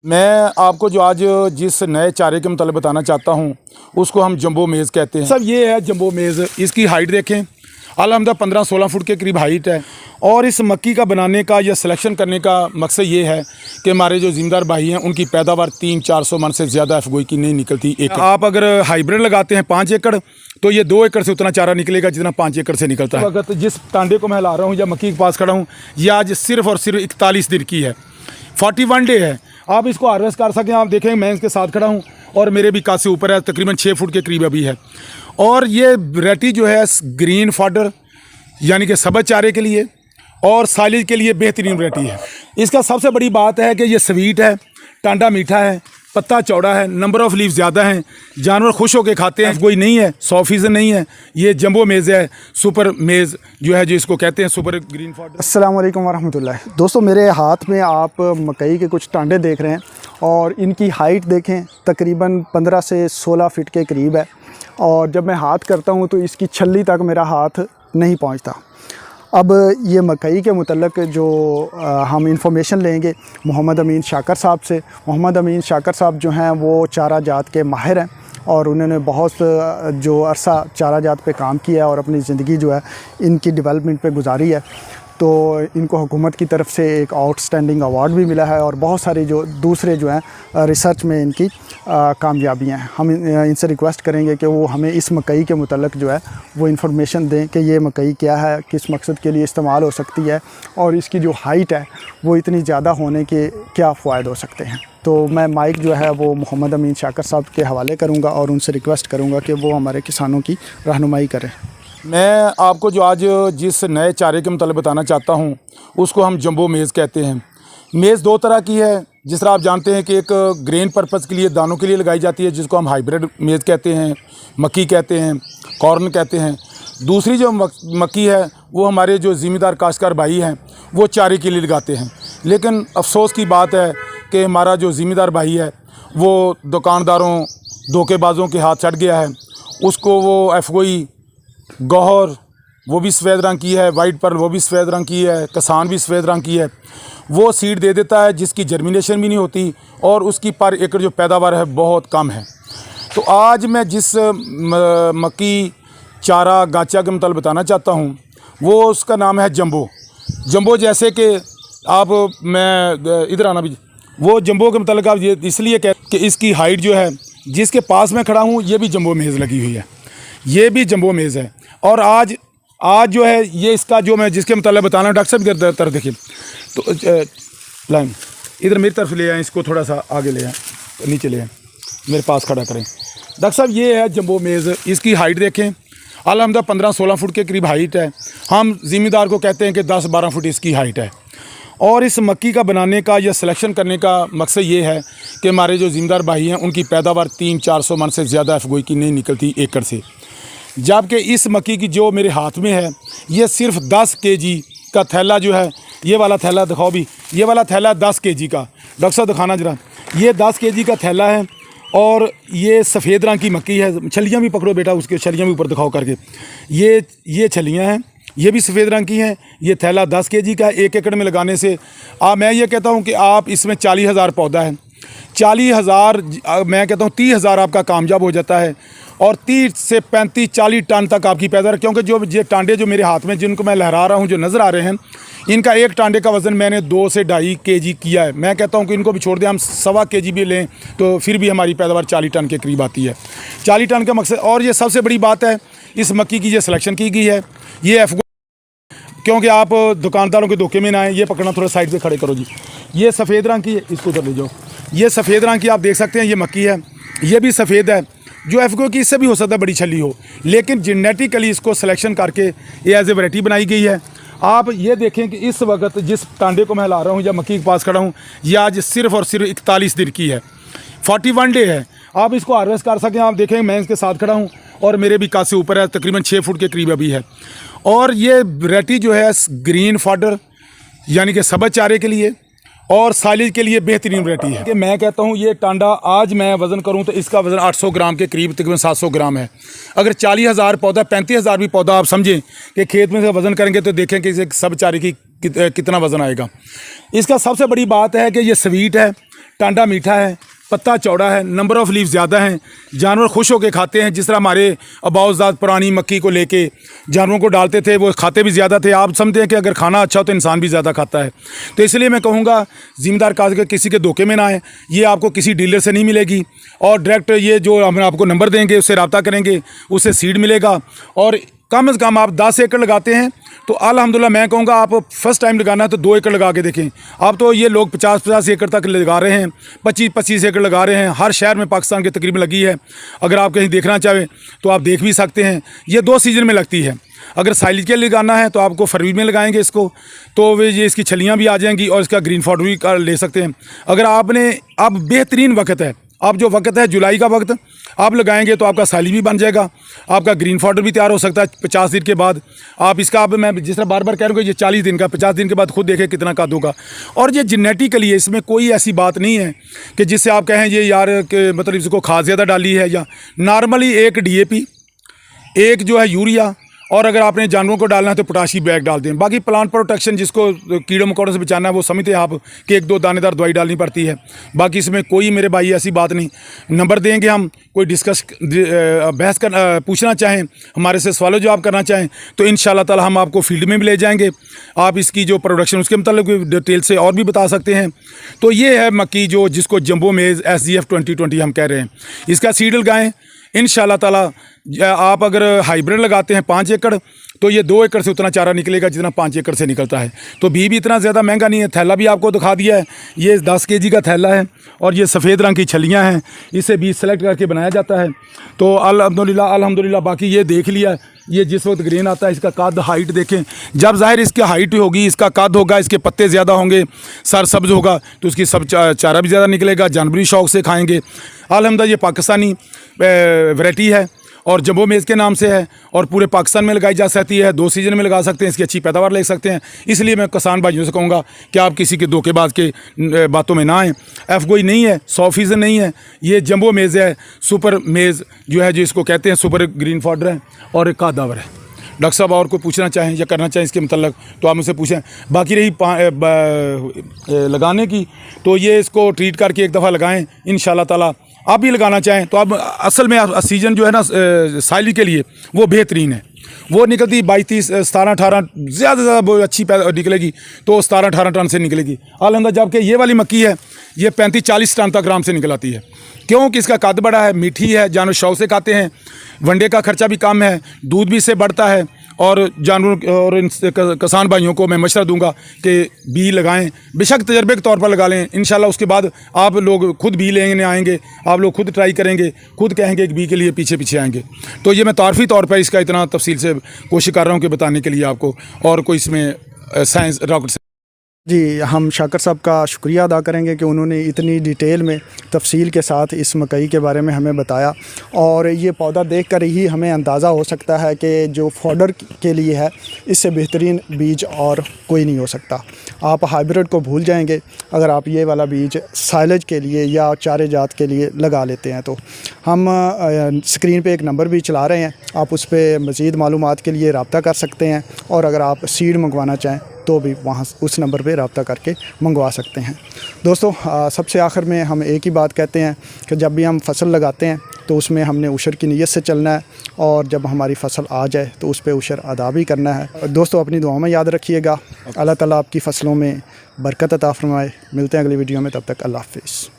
मैं आपको जो आज जिस नए चारे के मतलब बताना चाहता हूँ उसको हम जंबो मेज़ कहते हैं। सब ये है जंबो मेज़। इसकी हाइट देखें, अलहमदा 15-16 फुट के करीब हाइट है। और इस मक्की का बनाने का या सिलेक्शन करने का मकसद ये है कि हमारे जो ज़िम्मेदार भाई हैं उनकी पैदावार 300-400 मन से ज़्यादा अफगोई की नहीं निकलती। एक आप अगर हाइब्रिड लगाते हैं 5 एकड़ तो ये 2 एकड़ से उतना चारा निकलेगा जितना 5 एकड़ से निकलता है। वक्त जिस टांडे को मैं ला रहा हूँ या मक्की के पास खड़ा हूँ, ये आज सिर्फ और सिर्फ 41 दिन की है, 41 डे है। आप इसको हार्वेस्ट कर सकें। आप देखें मैं इसके साथ खड़ा हूँ और मेरे भी काफ़ी ऊपर है, तकरीबन 6 फुट के करीब अभी है। और ये वैरायटी जो है ग्रीन फॉडर यानी कि सब्ज़ चारे के लिए और साइलेज के लिए बेहतरीन वैरायटी है। इसका सबसे बड़ी बात है कि ये स्वीट है, टांडा मीठा है, पत्ता चौड़ा है, नंबर ऑफ़ लीव ज़्यादा हैं, जानवर खुश होकर खाते हैं। कोई नहीं है 100% नहीं है। ये जंबो मेज़ है, सुपर मेज़ जो है, जो इसको कहते हैं सुपर ग्रीन फॉडर। अस्सलाम वालेकुम वरहमतुल्लाह। दोस्तों, मेरे हाथ में आप मकई के कुछ टांडे देख रहे हैं और इनकी हाइट देखें, तकरीबन 15 से 16 फीट के करीब है। और जब मैं हाथ करता हूँ तो इसकी छल्ली तक मेरा हाथ नहीं पहुँचता। अब ये मकई के मुतल्लक जो हम इंफॉर्मेशन लेंगे मोहम्मद अमीन शाकर साहब से। मोहम्मद अमीन शाकर साहब जो हैं वो चारा जात के माहिर हैं और उन्होंने बहुत जो अरसा चारा जात पे काम किया है और अपनी ज़िंदगी जो है इनकी डेवलपमेंट पे गुजारी है। तो इनको हुकूमत की तरफ से एक आउटस्टैंडिंग अवार्ड भी मिला है और बहुत सारे जो दूसरे जो हैं रिसर्च में इनकी कामयाबियाँ हैं। हम इनसे रिक्वेस्ट करेंगे कि वो हमें इस मकई के मुतल्लक जो है वो इन्फॉर्मेशन दें कि ये मकई क्या है, किस मकसद के लिए इस्तेमाल हो सकती है और इसकी जो हाइट है वो इतनी ज़्यादा होने के क्या फ़ायदे हो सकते हैं। तो मैं माइक जो है वो मोहम्मद अमीन शाकर साहब के हवाले करूँगा और उनसे रिक्वेस्ट करूँगा कि वो हमारे किसानों की रहनुमाई करें। मैं आपको जो आज जिस नए चारे के मतलब बताना चाहता हूँ उसको हम जंबो मेज़ कहते हैं। मेज़ 2 तरह की है। जिस तरह आप जानते हैं कि एक ग्रेन पर्पज़ के लिए, दानों के लिए लगाई जाती है, जिसको हम हाइब्रिड मेज़ कहते हैं, मक्की कहते हैं, कॉर्न कहते हैं। दूसरी जो मक्की है वो हमारे जो ज़िम्मेदार काश्तकार भाई हैं वो चारे के लिए लगाते हैं। लेकिन अफसोस की बात है कि हमारा जो ज़िम्मेदार भाई है वो दुकानदारों, धोखेबाजों के हाथ चढ़ गया है। उसको वो अफगोई, गौहर वो भी सफ़ेद रंग की है, वाइट पर्ल वो भी सफ़ेद रंग की है, कसान भी सफ़ेद रंग की है, वो सीड दे देता है जिसकी जर्मिनेशन भी नहीं होती और उसकी पर एकड़ जो पैदावार है बहुत कम है। तो आज मैं जिस मक्की चारा गाचा के मतलब बताना चाहता हूँ वो उसका नाम है जंबो। जंबो जैसे कि आप, मैं इधर आना भी, वो जंबो के मतलब आप ये इसलिए कह कि इसकी हाइट जो है, जिसके पास मैं खड़ा हूँ ये भी जंबो मेज़ लगी हुई है, ये भी जंबो मेज़ है। और आज जो है ये इसका जो मैं जिसके मतलब बताना, डॉक्टर साहब इधर तरफ देखिए तो लाइन इधर मेरी तरफ ले आएँ, इसको थोड़ा सा आगे ले आएँ, नीचे ले आएँ, मेरे पास खड़ा करें। डॉक्टर साहब ये है जंबो मेज़। इसकी हाइट देखें, अलहमदा 15-16 फुट के करीब हाइट है। हम ज़िम्मेदार को कहते हैं कि 10-12 फुट इसकी हाइट है। और इस मक्की का बनाने का या सिलेक्शन करने का मकसद ये है कि हमारे जो ज़िम्मेदार भाई हैं उनकी पैदावार 300-400 मन से ज़्यादा अफगोई की नहीं निकलती एकड़ से। जबकि इस मक्की की जो मेरे हाथ में है ये सिर्फ 10 केजी का थैला जो है, ये वाला थैला दिखाओ भी, ये वाला थैला 10 केजी का। डॉक्टर साहब दिखाना जरा, ये 10 केजी का थैला है और ये सफ़ेद रंग की मक्की है। छलियाँ भी पकड़ो बेटा, उसके छलियाँ भी ऊपर दिखाओ करके। ये छलियाँ हैं, ये भी सफ़ेद रंग की हैं। ये थैला 10 केजी का 1 एकड़ में लगाने से मैं ये कहता हूँ कि आप इसमें 40,000 पौधा है, 40,000 मैं कहता हूँ 30,000 आपका कामयाब हो जाता है और 30 से 35-40 टन तक आपकी पैदावार। क्योंकि जो ये टांडे जो मेरे हाथ में जिनको मैं लहरा रहा हूँ, जो नज़र आ रहे हैं, इनका एक टांडे का वज़न मैंने 2 से 2.5 केजी किया है। मैं कहता हूँ कि इनको भी छोड़ दें, हम 1.25 केजी भी लें तो फिर भी हमारी पैदावार 40 टन के करीब आती है। 40 टन का मकसद। और ये सबसे बड़ी बात है, इस मक्की की ये सिलेक्शन की गई है, ये एफ, क्योंकि आप दुकानदारों के धोखे में ना आए। ये पकड़ना, थोड़ा साइड से खड़े करो जी। ये सफ़ेद रंग की है, इसको उधर ले जाओ। ये सफ़ेद रंग की आप देख सकते हैं, ये मक्की है, ये भी सफ़ेद है। जो एफगो की इससे भी हो सकता है बड़ी छली हो, लेकिन जेनेटिकली इसको सिलेक्शन करके ये एज ए वैरायटी बनाई गई है। आप ये देखें कि इस वक्त जिस टांडे को मैं ला रहा हूँ या मक्की के पास खड़ा हूँ, ये आज सिर्फ और सिर्फ 41 दिन की है, 41 डे है। आप इसको हार्वेस्ट कर सकें। आप देखें मैं इसके साथ खड़ा हूँ और मेरे भी काफ़ी ऊपर है, तकरीबन 6 फुट के करीब अभी है। और ये वैरायटी जो है ग्रीन फॉडर यानी कि सब्ज़ चारे के लिए और साइलेज के लिए बेहतरीन वैरायटी है। कि मैं कहता हूँ ये टांडा आज मैं वज़न करूँ तो इसका वज़न 800 ग्राम के करीब, तकरीबन 700 ग्राम है। अगर 40,000 पौधा, 35,000 भी पौधा आप समझें कि खेत में से वज़न करेंगे तो देखें कि इसे सब्ज़ चारे की कितना वज़न आएगा। इसका सबसे बड़ी बात है कि ये स्वीट है, टांडा मीठा है, पत्ता चौड़ा है, नंबर ऑफ़ लीव ज़्यादा हैं, जानवर खुश होकर खाते हैं। जिस तरह हमारे आबाउजाद पुरानी मक्की को लेके जानवरों को डालते थे, वो खाते भी ज़्यादा थे। आप समझते हैं कि अगर खाना अच्छा हो तो इंसान भी ज़्यादा खाता है। तो इसलिए मैं कहूँगा ज़िम्मेदार काश के किसी के धोखे में ना आए। ये आपको किसी डीलर से नहीं मिलेगी, और डायरेक्ट ये जो हम आपको नंबर देंगे उससे रब्ता करेंगे, उससे सीड मिलेगा। और कम से कम आप 10 एकड़ लगाते हैं तो अल्हम्दुलिल्लाह मैं कहूँगा आप फर्स्ट टाइम लगाना है तो 2 एकड़ लगा के देखें। अब तो ये लोग 50-50 एकड़ तक लगा रहे हैं, 25-25 एकड़ लगा रहे हैं। हर शहर में पाकिस्तान के तकरीबन लगी है। अगर आप कहीं देखना चाहें तो आप देख भी सकते हैं। ये 2 सीज़न में लगती है। अगर साइलेज के लिए लगाना है तो आपको फरवरी में लगाएंगे इसको, तो वे ये इसकी छलियाँ भी आ जाएंगी और इसका ग्रीन फॉडर भी ले सकते हैं। अगर आपने अब बेहतरीन वक्त है, अब जो वक्त है जुलाई का वक्त, आप लगाएंगे तो आपका साइलेज भी बन जाएगा, आपका ग्रीन फॉडर भी तैयार हो सकता है 50 दिन के बाद। आप इसका अब मैं जिस तरह बार बार कह रहा हूँ कि ये 40 दिन का, 50 दिन के बाद खुद देखें कितना कद होगा। और ये जेनेटिकली है, इसमें कोई ऐसी बात नहीं है कि जिससे आप कहें ये यार कि मतलब इसको खाद ज़्यादा डाली है, या नॉर्मली एक DAP, एक जो है यूरिया, और अगर आपने जानवरों को डालना है तो पोटाशी बैग डाल दें। बाकी प्लांट प्रोटेक्शन जिसको कीड़ों मकोड़ों से बचाना है वो समझते हैं आप कि 1-2 दानेदार दवाई डालनी पड़ती है। बाकी इसमें कोई मेरे भाई ऐसी बात नहीं। नंबर देंगे हम, कोई डिस्कस बहस कर पूछना चाहें, हमारे से सवाल जवाब करना चाहें तो इंशाल्लाह ताला हम आपको फील्ड में भी ले जाएंगे। आप इसकी जो प्रोडक्शन उसके मतलब डिटेल से और भी बता सकते हैं। तो ये है मक्की जो जिसको जंबो मेज़ SGF 2020 हम कह रहे हैं। इसका सीड लगाएँ इंशाल्लाह ताला। आप अगर हाइब्रिड लगाते हैं 5 एकड़ तो ये 2 एकड़ से उतना चारा निकलेगा जितना 5 एकड़ से निकलता है। तो भी इतना ज़्यादा महंगा नहीं है। थैला भी आपको दिखा दिया है, ये 10 kg का थैला है और ये सफ़ेद रंग की छलियाँ हैं, इससे बीज सेलेक्ट करके बनाया जाता है। तो अल्हम्दुलिल्लाह बाकी ये देख लिया, ये जिस वक्त ग्रेन आता है इसका कद हाइट देखें। जब ज़ाहिर इसकी हाइट होगी, इसका कद होगा, इसके पत्ते ज़्यादा होंगे, सर सब्ज़ होगा तो उसकी सब चारा भी ज़्यादा निकलेगा, जानवर भी शौक़ से खाएँगे। अल्हम्दुलिल्लाह ये पाकिस्तानी वैरायटी है और जंबो मेज़ के नाम से है और पूरे पाकिस्तान में लगाई जा सकती है। 2 सीज़न में लगा सकते हैं, इसकी अच्छी पैदावार ले सकते हैं। इसलिए मैं किसान भाइयों से कहूँगा कि आप किसी के धोखेबाज के बातों में ना आएँ। एफगोई नहीं है, 100% नहीं है, ये जंबो मेज़ है, सुपर मेज़ जो है, जो इसको कहते हैं सुपर ग्रीन फॉडर है और एक कादावर है। डॉक्टर साहब और कोई पूछना चाहें या करना चाहें इसके मतलब तो आप मुझसे पूछें। बाकी रही लगाने की, तो ये इसको ट्रीट करके एक दफ़ा लगाएं इंशाल्लाह ताला। आप भी लगाना चाहें तो आप असल में सीज़न जो है ना साइली के लिए वो बेहतरीन है। वो निकलती 22, 30, 17, 18 ज़्यादा से ज़्यादा अच्छी निकलेगी तो 17-18 टन से निकलेगी अल्हम्दुलिल्लाह। जबकि ये वाली मक्की है ये 35-40 टन तक आराम से निकल आती है, क्योंकि इसका कद बड़ा है, मीठी है, जानवर शौक़ से खाते हैं, वनडे का खर्चा भी कम है, दूध भी इससे बढ़ता है। और जानवर और किसान भाइयों को मैं मशवरा दूंगा कि बी लगाएं, बेशक तजर्बे के तौर पर लगा लें। इंशाल्लाह उसके बाद आप लोग खुद बी लेने आएंगे, आप लोग खुद ट्राई करेंगे, खुद कहेंगे कि बी के लिए पीछे पीछे आएंगे। तो ये मैं तारफ़ी तौर पर इसका इतना तफसील से कोशिश कर रहा हूँ कि बताने के लिए आपको, और कोई इसमें साइंस रॉकेट से। जी, हम शाकर साहब का शुक्रिया अदा करेंगे कि उन्होंने इतनी डिटेल में तफसील के साथ इस मकई के बारे में हमें बताया। और ये पौधा देखकर ही हमें अंदाज़ा हो सकता है कि जो फॉडर के लिए है इससे बेहतरीन बीज और कोई नहीं हो सकता। आप हाइब्रिड को भूल जाएंगे अगर आप ये वाला बीज साइलेज के लिए या चारे जात के लिए लगा लेते हैं। तो हम स्क्रीन पे एक नंबर भी चला रहे हैं, आप उस पर मज़ीद मालूमात के लिए रब्ता कर सकते हैं। और अगर आप सीड मंगवाना चाहें तो भी वहाँ उस नंबर पे रब्ता करके मंगवा सकते हैं। दोस्तों, सबसे आखिर में हम एक ही बात कहते हैं कि जब भी हम फसल लगाते हैं तो उसमें हमने उशर की नीयत से चलना है, और जब हमारी फसल आ जाए तो उस पर उशर अदा भी करना है। दोस्तों, अपनी दुआ में याद रखिएगा। अल्लाह ताला आपकी फसलों में बरकत अता फरमाए। मिलते हैं अगली वीडियो में, तब तक अल्लाह हाफ़िज़।